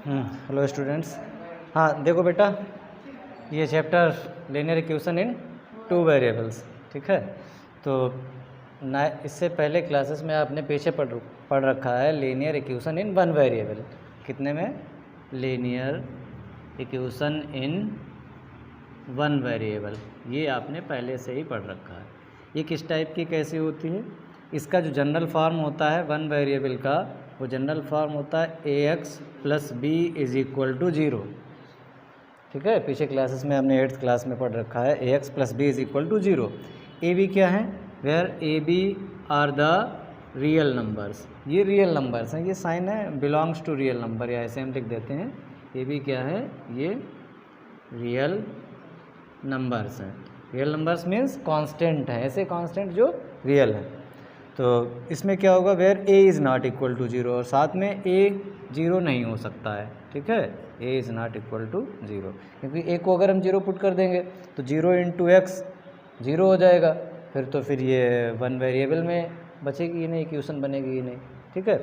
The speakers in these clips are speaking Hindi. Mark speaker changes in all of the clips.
Speaker 1: Hello students. हाँ देखो बेटा, ये chapter linear equation in two variables, ठीक है। तो ना इससे पहले क्लासेस में आपने पीछे पढ़ रखा है linear equation in one variable. कितने में? Linear equation in one variable, ये आपने पहले से ही पढ़ रखा है। ये किस टाइप की कैसी होती है? इसका जो जनरल फॉर्म होता है वन वेरिएबल का, वो जनरल फॉर्म होता है ax plus B is equal to 0, ठीक है। पीछे क्लासेस में हमने 8th क्लास में पढ़ रखा है ax plus B is equal to 0। A B क्या है? Where A B are the real numbers, ये रियल नंबर्स हैं। ये साइन है बिलोंग्स टू रियल नंबर, या ऐसे हम लिख देते हैं ए बी क्या है? ये रियल नंबर्स हैं। रियल नंबर्स मीन्स कांस्टेंट है, ऐसे कांस्टेंट जो रियल है। तो इसमें क्या होगा? Where A is not equal to 0, और साथ में ए 0 नहीं हो सकता है, ठीक है। A is not equal to 0, क्योंकि ए को अगर हम 0 पुट कर देंगे तो 0 इंटू एक्स 0 हो जाएगा, फिर ये वन वेरिएबल में बचेगी ही नहीं, इक्वेशन बनेगी ही नहीं, ठीक है।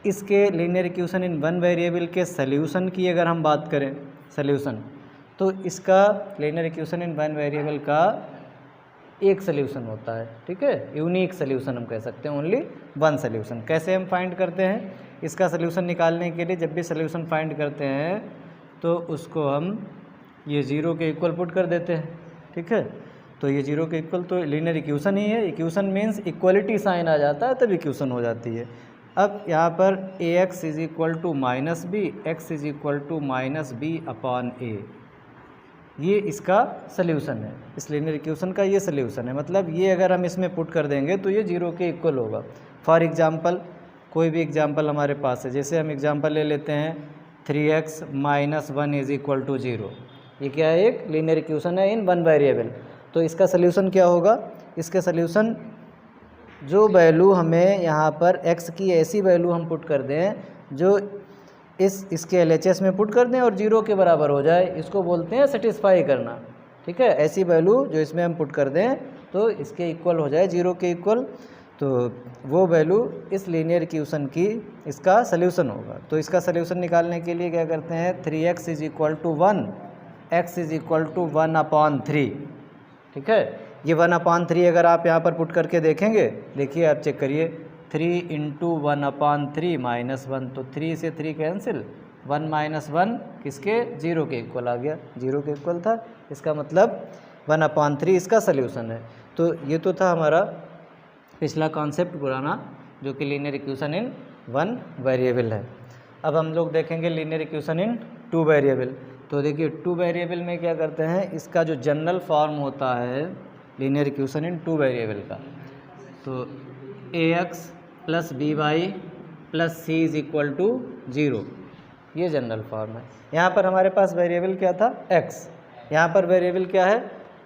Speaker 1: इसके linear equation in one variable के सल्यूशन की अगर हम बात करें, सल्यूशन, तो इसका linear equation in one variable का एक सल्यूशन होता है, ठीक है। यूनिक सल्यूशन हम कह सकते हैं, ओनली वन सल्यूशन। कैसे हम फाइंड करते हैं इसका सल्यूशन निकालने के लिए? जब भी सल्यूशन फाइंड करते हैं तो उसको हम ये 0 के इक्वल पुट कर देते हैं, ठीक है। तो ये 0 के इक्वल तो लीनियर इक्वेशन ही है। इक्वेशन मीन्स इक्वलिटी साइन आ जाता है तब इक्वेशन हो जाती है। अब यहाँ पर ax is equal to minus B, X is equal to minus B upon A, ये इसका सल्यूशन है। इस लीनियर इक्वेशन का ये सल्यूशन है। मतलब ये अगर हम इसमें पुट कर देंगे तो ये 0 के इक्वल होगा। फॉर एग्जांपल, कोई भी एग्जांपल हमारे पास है, जैसे हम एग्जांपल ले लेते हैं 3x minus 1 is equal to 0। ये क्या है? एक लीनियर इक्वेशन है इन वन वेरिएबल। तो इसका सल्यूशन क्या होगा? इसका सल्यूशन जो वैल्यू हमें यहाँ पर x की ऐसी वैल्यू हम पुट कर दें जो इसके LHS में पुट कर दें और 0 के बराबर हो जाए, इसको बोलते हैं सेटिस्फाई करना, ठीक है। ऐसी वैल्यू जो इसमें हम पुट कर दें तो इसके इक्वल हो जाए, 0 के इक्वल, तो वो वैल्यू इस लीनियर इक्वेशन की इसका सल्यूशन होगा। तो इसका सल्यूशन निकालने के लिए क्या करते हैं? 3x is equal to 1, x is equal to 1 upon 3, ठीक है। ये 1 अपॉन 3 अगर आप यहाँ पर पुट करके देखेंगे, देखिए आप चेक करिए, 3 इंटू 1 अपॉन 3 माइनस 1, तो 3 से 3 कैंसिल, 1 माइनस 1 किसके? 0 के इक्वल आ गया, 0 के इक्वल था। इसका मतलब 1 अपॉन 3 इसका सल्यूशन है। तो ये तो था हमारा पिछला कॉन्सेप्ट पुराना, जो कि linear equation in one variable है। अब हम लोग देखेंगे linear equation in two variable. तो देखिए टू वेरिएबल में क्या करते हैं, इसका जो जनरल फॉर्म होता है linear equation in two variable का, तो ax plus B Y plus C is equal to 0, ये जनरल फॉर्म है। यहाँ पर हमारे पास वेरिएबल क्या था? x, यहाँ पर वेरिएबल क्या है?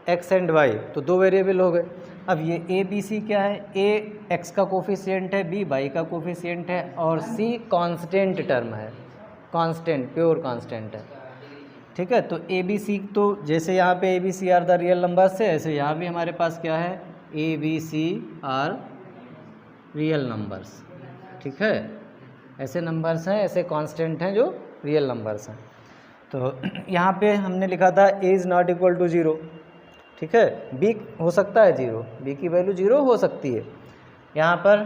Speaker 1: x एंड y, तो दो वेरिएबल हो गए। अब ये a b c क्या है? a x का कोफिशिएंट है, b y का कोफिशिएंट है, और c कांस्टेंट टर्म है, कांस्टेंट, प्योर कांस्टेंट है, ठीक है। तो a b c, तो जैसे यहाँ पे a b c are the real numbers है, ऐसे यहाँ भी हमारे पास क्या है? a b c are real numbers, ठीक है। ऐसे नंबर्स हैं, ऐसे कांस्टेंट हैं जो रियल नंबर्स हैं। तो यहाँ पे हमने लिखा था a is not equal to 0, ठीक है। b हो सकता है 0, b की वैल्यू 0 हो सकती है। यहाँ पर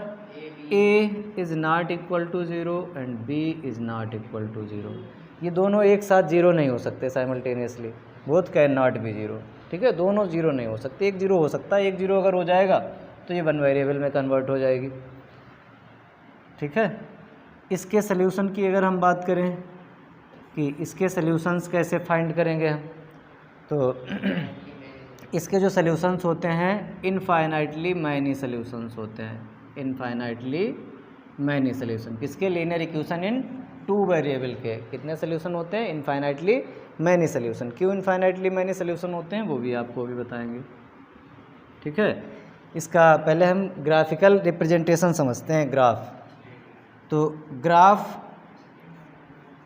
Speaker 1: a is not equal to 0 and b is not equal to 0, ये दोनों एक साथ 0 नहीं हो सकते simultaneously, both can not be 0, ठीक है। दोनों 0 नहीं हो सकते, एक 0 हो सकता है। एक 0 अगर हो जाएगा तो ये वन वेरिएबल में कन्वर्ट हो जाएगी, ठीक है। इसके सल्यूशन की अगर हम बात करें कि इसके सल्यूशंस कैसे फाइंड करेंगे हम, तो इसके जो सल्यूशंस होते हैं इनफाइनाइटली मैनी सल्यूशंस होते हैं, इनफाइनाइटली मैनी सल्यूशन। किसके? Linear equation in two variable के कितने सल्यूशन होते हैं? Infinitely many solution. क्यों इनफाइनाइटली मैनी सल्यूशन होते हैं वो भी आपको अभी बताएंगे, ठीक है। इसका पहले हम ग्राफिकल रिप्रेजेंटेशन समझते हैं, ग्राफ। तो ग्राफ,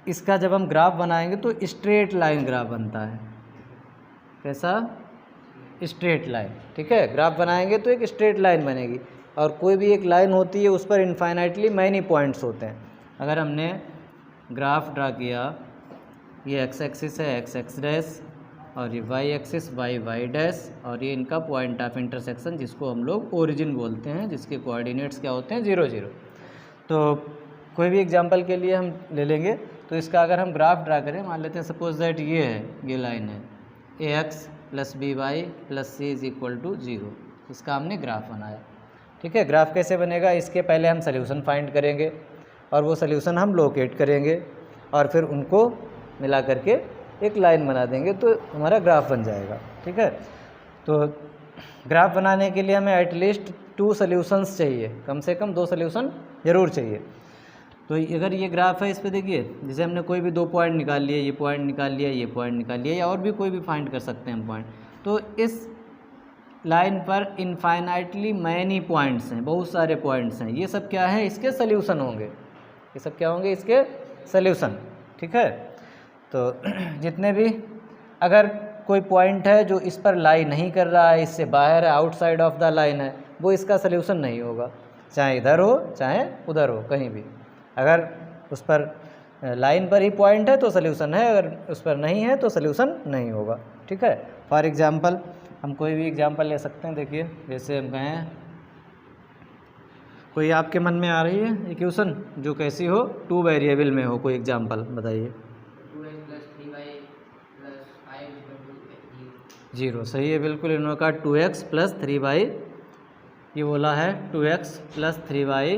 Speaker 1: इसका जब हम ग्राफ बनाएंगे तो स्ट्रेट लाइन ग्राफ बनता है। कैसा? स्ट्रेट लाइन, ठीक है। ग्राफ बनाएंगे तो एक स्ट्रेट लाइन बनेगी, और कोई भी एक लाइन होती है उस पर इनफाइनाइटली मैनी पॉइंट्स होते हैं। अगर हमने ग्राफ ड्रा किया ये एक्स एक्सिस है एक्स एक्स डैश, और ये Y axis Y Y dash, और ये इनका पॉइंट ऑफ इंटरसेक्शन जिसको हम लोग ओरिजिन बोलते हैं, जिसके कोऑर्डिनेट्स क्या होते हैं 0 0। तो कोई भी एग्जांपल के लिए हम ले लेंगे, तो इसका अगर हम ग्राफ ड्रा करें, मान लेते हैं सपोज दैट ये है, ये लाइन है A X plus B Y plus C is equal to 0, इसका हमने ग्राफ बनाया। ठीक है, ग्राफ कैसे बनेगा, इसके पहले हम सोल्यूशन फाइंड करेंगे और वो सोल्यूशन हम लोकेट करेंगे और फिर उनको मिला करके एक लाइन बना देंगे तो हमारा ग्राफ बन जाएगा। ठीक है, तो ग्राफ बनाने के लिए हमें एटलीस्ट 2 सोल्यूशंस चाहिए, कम से कम 2 सोल्यूशन ज़रूर चाहिए। तो अगर ये ग्राफ है, इस पे देखिए, जैसे हमने कोई भी 2 पॉइंट निकाल लिए, ये पॉइंट निकाल लिया, ये पॉइंट निकाल लिया, या और भी कोई भी फाइंड कर सकते हैं हम पॉइंट। तो इस लाइन पर इनफाइनाइटली मैनी पॉइंट्स हैं, बहुत सारे पॉइंट्स हैं, ये सब क्या है, इसके सोल्यूशन होंगे, ये सब क्या होंगे, इसके सोल्यूशन। ठीक है, तो जितने भी, अगर कोई पॉइंट है जो इस पर लाई नहीं कर रहा है, इससे बाहर है, आउटसाइड ऑफ द लाइन है, वो इसका सोल्यूशन नहीं होगा, चाहे इधर हो चाहे उधर हो, कहीं भी। अगर उस पर लाइन पर ही पॉइंट है तो सोल्यूशन है, अगर उस पर नहीं है तो सोल्यूशन नहीं होगा। ठीक है, फॉर एग्जांपल हम कोई भी एग्जांपल ले सकते हैं। देखिए, जैसे हम कहें, कोई आपके मन में आ रही है इक्वेशन जो कैसी हो, 2 वेरिएबल में हो, कोई एग्जांपल बताइए। 0 सही है, बिल्कुल। इन्होंने कहा 2x प्लस 3y, ये बोला है 2x plus 3y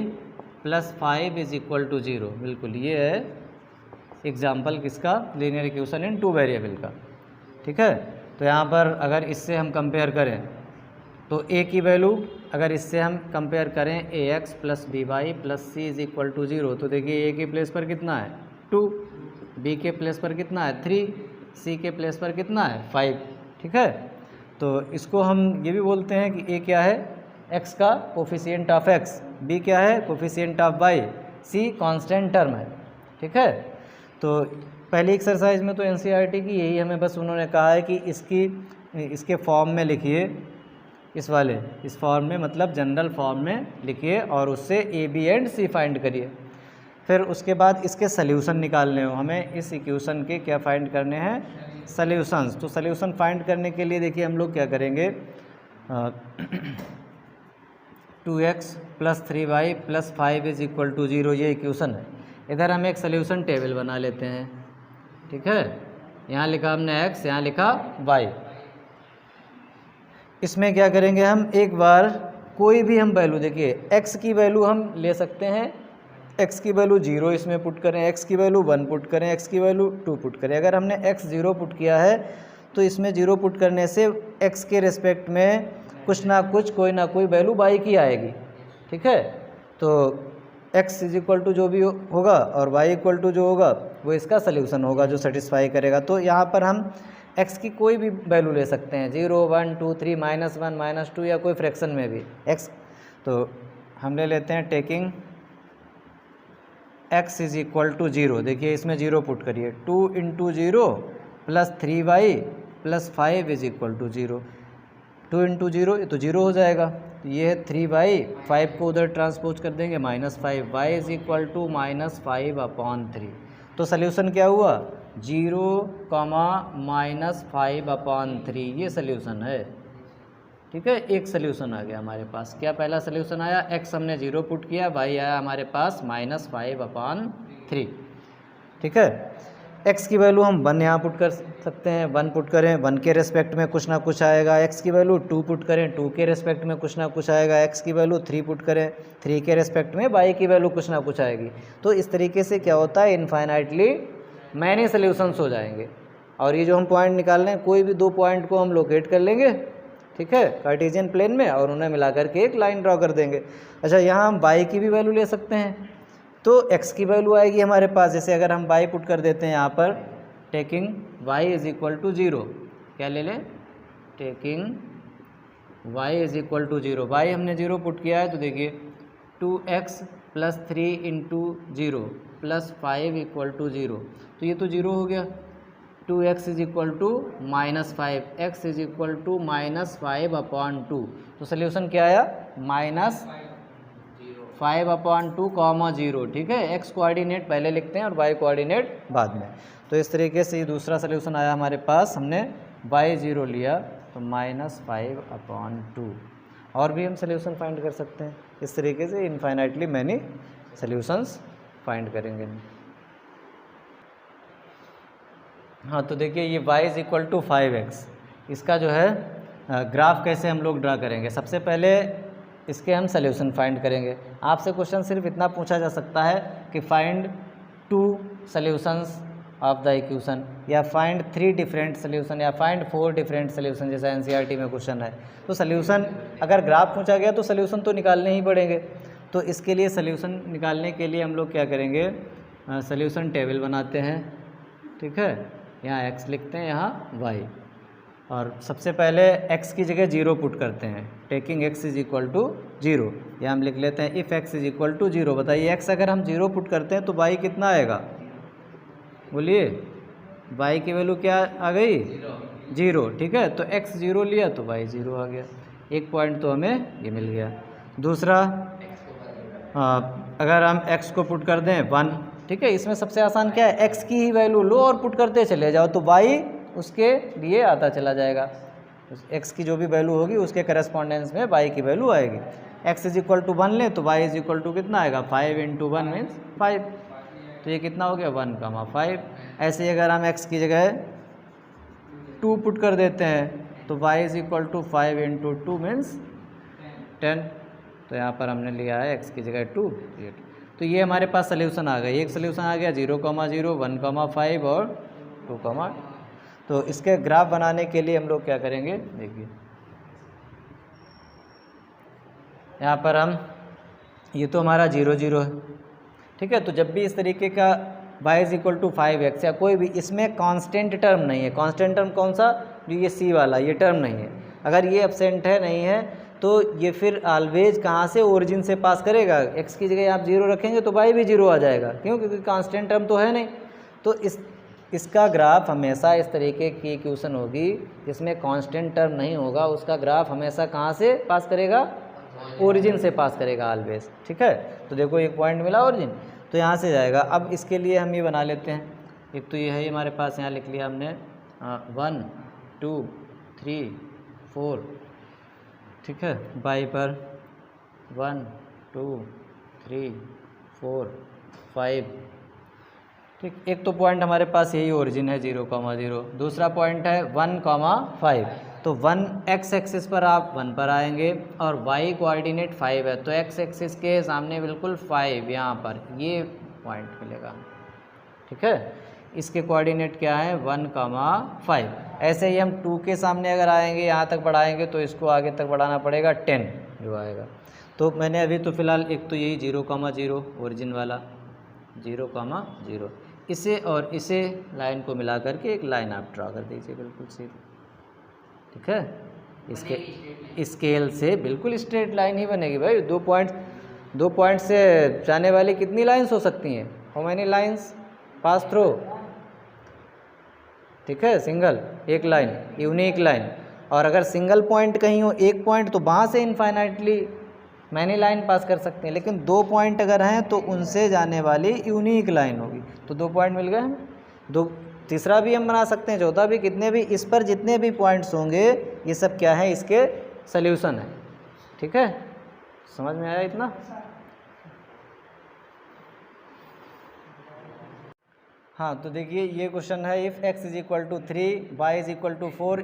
Speaker 1: plus 5 is equal to 0, बिल्कुल ये है एग्जाम्पल किसका, लीनियर इक्वेशन इन 2 वेरिएबल का। ठीक है, तो यहाँ पर अगर इससे हम कंपेयर करें तो a की वैल्यू, अगर इससे हम कंपेयर करें ax plus B Y plus C is equal to 0, तो देखिए a के प्लेस पर कितना है 2, b के प्लेस पर कितना है 3, c के प्लेस पर कितना है 5। ठीक है, तो इसको हम ये भी बोलते हैं कि a क्या है, x का कोफिशिएंट ऑफ x, b क्या है coefficient of y, c constant term है। ठीक है, तो पहली एक्सरसाइज में तो एनसीईआरटी की यही हमें बस उन्होंने कहा है कि इसके फॉर्म में लिखिए, इस फॉर्म में, मतलब जनरल फॉर्म में लिखिए और उससे A B and C find करिए। फिर उसके बाद इसके सल्यूशन निकालने हो, हमें इस इक्वेशन के क्या फाइंड करने हैं, सल्यूशंस। तो सल्यूशन फाइंड करने के लिए देखिए हम लोग क्या करेंगे, 2x plus 3y plus 5 is equal to 0, ये इक्वेशन है। इधर हम एक सल्यूशन टेबल बना लेते हैं। ठीक है, यहाँ लिखा हमने x, यहाँ लिखा y। इसमें क्या करेंगे हम, एक बार कोई भी हम वैल्यू, देखिए x की वैल्यू हम ले सकते हैं, x की वैल्यू 0 इसमें पुट करें, x की वैल्यू 1 पुट करें, x की वैल्यू 2 पुट करें। अगर हमने x 0 पुट किया है तो इसमें 0 पुट करने से x के रिस्पेक्ट में कुछ ना कुछ, कोई ना कोई वैल्यू y की आएगी। ठीक है, तो x इज इक्वल टू जो भी होगा और y इक्वल टू जो होगा वो इसका सल्यूशन होगा जो सेटिस्फाई करेगा। तो यहाँ पर हम x की कोई भी वैल्यू ले सकते हैं, 0 1 2 3 -1 -2 या कोई फ्रैक्शन में भी x। तो हम ले लेते हैं taking x is equal to 0, देखिए इसमें 0 पुट करिए, 2 into 0 plus 3y plus 5 is equal to 0, 2 into 0 ये तो 0 हो जाएगा, ये है 3y, 5 को उधर ट्रांसपोज कर देंगे -5, y इज इक्वल टू -5/3। तो सल्यूशन क्या हुआ, 0, -5/3, ये सल्यूशन है। ठीक है, एक सल्यूशन आ गया हमारे पास। क्या पहला सल्यूशन आया, x हमने 0 पुट किया, y आया हमारे पास -5/3। ठीक है, x की वैल्यू हम 1 यहाँ पुट कर सकते हैं, 1 पुट करें, 1 के रेस्पेक्ट में कुछ ना कुछ आएगा। x की वैल्यू 2 पुट करें, 2 के रेस्पेक्ट में कुछ ना कुछ आएगा। x की वैल्यू 3 पुट करें, 3 के रेस्पेक्ट में y की वैल्यू कुछ ना कुछ आएगी। तो इस तरीके से क्या होता है, इनफाइनाइटली मैनी सल्यूशंस हो जाएंगे। और ये जो हम पॉइंट निकाल रहे हैं, कोई भी 2 पॉइंट को हम लोकेट कर लेंगे, ठीक है, कार्टेशियन प्लेन में, और उन्हें मिला करके एक लाइन ड्रॉ कर देंगे। अच्छा, यहाँ हम y की भी वैल्यू ले सकते हैं, तो x की वैल्यू आएगी हमारे पास। जैसे अगर हम y पुट कर देते हैं यहाँ पर, taking y is equal to 0, क्या ले लें, taking y is equal to 0, y हमने 0 पुट किया है, तो देखिए 2x plus 3 into 0 plus 5 equal to 0, तो ये तो 0 हो गया। 2x is equal to -5, x is equal to -5/2, तो सोल्यूशन क्या आया, 5/2, 0, ठीक है। x कोऑर्डिनेट पहले लिखते हैं और y कोऑर्डिनेट बाद में। तो इस तरीके से ये दूसरा सोल्यूशन आया हमारे पास, हमने y0 लिया तो -5/2। और भी हम सोल्यूशन फाइंड कर सकते हैं इस तरीके से, इनफाइनाइटली मैनी सोल्यूशंस फाइंड करेंगे। हाँ तो देखिए ये y = 5x, इसका जो है ग्राफ कैसे हम लोग ड्रा करेंगे। सबसे पहले इसके हम सोल्यूशन फाइंड करेंगे। आपसे क्वेश्चन सिर्फ इतना पूछा जा सकता है कि find 2 solutions of the equation, या फाइंड 3 डिफरेंट सोल्यूशन, या फाइंड 4 डिफरेंट सोल्यूशन, जैसा एनसीईआरटी में क्वेश्चन है। तो सोल्यूशन अगर ग्राफ पूछा गया तो सोल्यूशन तो निकालने ही पड़ेंगे। तो इसके लिए सोल्यूशन निकालने के लिए हम लोग क्या करेंगे, सोल्यूशन टेबल बनाते हैं, ठीक है। यहाँ x लिखते हैं, यहाँ y, और सबसे पहले x की जगह 0 पुट करते हैं, टेकिंग x = 0। या हम लिख लेते हैं इफ़ x = 0। बताइए x अगर हम 0 पुट करते हैं तो y कितना आएगा, बोलिए। y की वैल्यू क्या आ गई, 0, ठीक है। तो x 0 लिया तो y 0 आ गया, एक पॉइंट तो हमें ये मिल गया। दूसरा अगर हम x को पुट कर दें 1, ठीक है। इसमें सबसे आसान क्या है, x की ही वैल्यू लो और पुट करते चले जाओ तो y उसके लिए आता चला जाएगा। x की जो भी वैल्यू होगी उसके करस्पॉन्डेंस में y की वैल्यू आएगी। x = 1 लें तो y = कितना आएगा, 5 × 1 मीन्स 5, तो ये कितना हो गया 1,5। ऐसे ही अगर हम x की जगह 2 पुट कर देते हैं तो y = 5 × 2 मीन्स 10। तो यहाँ पर हमने लिया है x की जगह 2, तो ये हमारे पास सोल्यूशन आ गया। एक सोल्यूशन आ गया 0,0, 1,5 और 2, तो इसके ग्राफ बनाने के लिए हम लोग क्या करेंगे, देखिए यहाँ पर हम, ये तो हमारा 0, 0 है, ठीक है। तो जब भी इस तरीके का y = 5x या कोई भी, इसमें कांस्टेंट टर्म नहीं है। कांस्टेंट टर्म कौन सा, जो ये c वाला, ये टर्म नहीं है। अगर ये एब्सेंट है, नहीं है, तो ये फिर ऑलवेज कहाँ से, ओरिजिन से पास करेगा। x की जगह आप 0 रखेंगे तो y भी 0 आ जाएगा, क्यों, क्योंकि कांस्टेंट टर्म तो है नहीं। तो इसका ग्राफ हमेशा इस तरीके की इक्वेशन होगी जिसमें कांस्टेंट टर्म नहीं होगा, उसका ग्राफ हमेशा कहाँ से पास करेगा, ओरिजिन से पास करेगा ऑलवेज, ठीक है। तो देखो एक पॉइंट मिला ओरिजिन, तो यहाँ से जाएगा। अब इसके लिए हम ये बना लेते हैं, एक तो ये है हमारे पास, यहाँ लिख लिया हमने 1, 2, 3, 4, ठीक है। y पर 1, 2, 3, 4, 5, ठीक। एक तो पॉइंट हमारे पास यही ओरिजिन है 0,0। दूसरा पॉइंट है 1,5, तो 1 x एक्सिस पर आप 1 पर आएंगे और y कोऑर्डिनेट 5 है, तो x एक्सिस के सामने बिल्कुल 5 यहाँ पर ये पॉइंट मिलेगा, ठीक है। इसके कोऑर्डिनेट क्या है, 1,5। ऐसे ही हम 2 के सामने अगर आएंगे, यहाँ तक बढ़ाएंगे तो इसको आगे तक बढ़ाना पड़ेगा 10 जो आएगा। तो मैंने अभी तो फ़िलहाल एक तो यही 0,0 ओरिजिन वाला 0,0, इसे और इसे लाइन को मिला करके एक लाइन आप ड्रा कर दीजिए, बिल्कुल सीधी, ठीक है। इसके स्केल से बिल्कुल स्ट्रेट लाइन ही बनेगी भाई। 2 पॉइंट से जाने वाली कितनी लाइंस हो सकती हैं, how many lines pass through, ठीक है। सिंगल, एक लाइन, यूनिक लाइन। और अगर सिंगल पॉइंट कहीं हो, एक पॉइंट, तो वहाँ से इनफाइनाइटली मैनी लाइन पास कर सकते हैं, लेकिन 2 पॉइंट अगर हैं तो उनसे जाने वाली यूनिक लाइन होगी। तो 2 पॉइंट मिल गए हमें। तीसरा भी हम बना सकते हैं, चौथा भी, कितने भी, इस पर जितने भी पॉइंट्स होंगे ये सब क्या है, इसके सोल्यूशन है, ठीक है। समझ में आया इतना। हाँ तो देखिए ये क्वेश्चन है, if x = 3, y = 4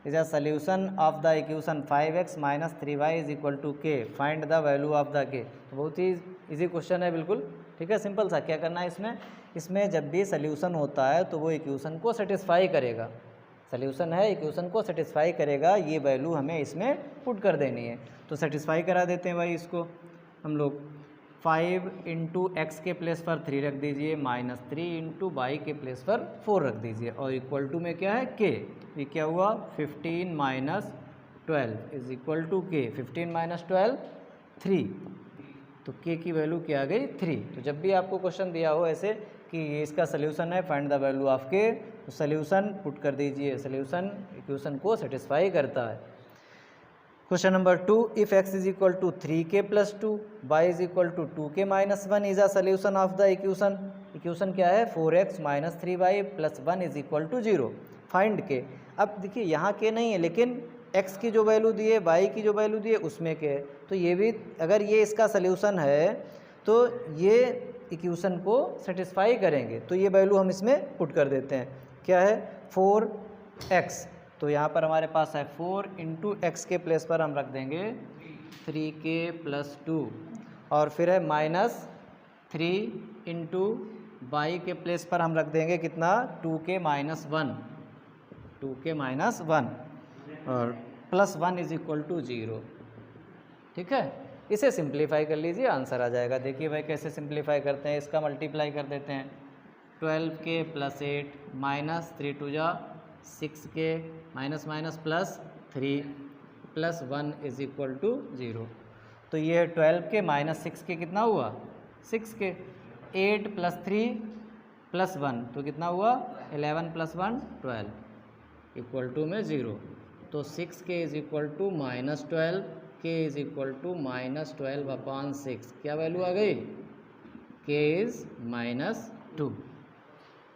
Speaker 1: is a solution of the equation 5x - 3y = k, find the value of the k। तो बहुत ही इजी क्वेश्चन है बिल्कुल, ठीक है, सिंपल सा। क्या करना है इसमें जब भी सोल्यूशन होता है तो वो इक्वेशन को सेटिस्फाई करेगा। सोल्यूशन है, इक्वेशन को सेटिस्फाई करेगा, ये वैल्यू हमें इसमें पुट कर देनी है। तो सेटिस्फाई करा देते हैं भाई इसको हम लोग। 5 × x के प्लेस पर 3 रख दीजिए, -3 × y के प्लेस पर 4 रख दीजिए, और इक्वल टू में क्या है, k। ये क्या हुआ, 15 - 12 = k। 15 - 12 3, तो k की वैल्यू क्या आ गई, 3। तो जब भी आपको क्वेश्चन दिया हो ऐसे कि ये इसका सोल्यूशन है, find the value of k, तो सोल्यूशन पुट कर दीजिए। सोल्यूशन इक्वेशन को सेटिस्फाई करता है। Question number 2, if x is equal to 3k plus 2, y is equal to 2k minus 1 is a solution of the equation. Equation क्या है? 4x minus 3y plus 1 is equal to 0। Find K. अब देखिए यहाँ के नहीं है, लेकिन x की जो वैल्यू दी है, y की जो वैल्यू दी है उसमें के है, तो ये भी अगर ये इसका सोल्यूशन है तो ये इक्वेशन को सेटिस्फाई करेंगे, तो ये वैल्यू हम इसमें पुट कर देते हैं। क्या है? 4x, तो यहाँ पर हमारे पास है 4 इंटू एक्स के प्लेस पर हम रख देंगे 3k प्लस 2, और फिर है माइनस 3 इंटू वाई के प्लेस पर हम रख देंगे कितना? 2k माइनस 1, 2k माइनस 1, और प्लस 1 इज इक्वल टू 0। ठीक है, इसे सिंप्लीफाई कर लीजिए, आंसर आ जाएगा। देखिए भाई कैसे सिंप्लीफाई करते हैं, इसका मल्टीप्लाई कर देते हैं। 12k प्लस 8 माइनस 3 टू जा 6k minus minus plus 3 plus 1 is equal to 0। तो ये 12k माइनस 6k कितना हुआ? 6k। 8 प्लस 3 प्लस 1 तो कितना हुआ? 11 प्लस 1 12 इक्वल टू में 0। तो 6k is equal to minus 12, k is equal to minus 12 upon 6। क्या वैल्यू आ गई? k इज़ माइनस 2,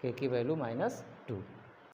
Speaker 1: k की वैल्यू माइनस 2।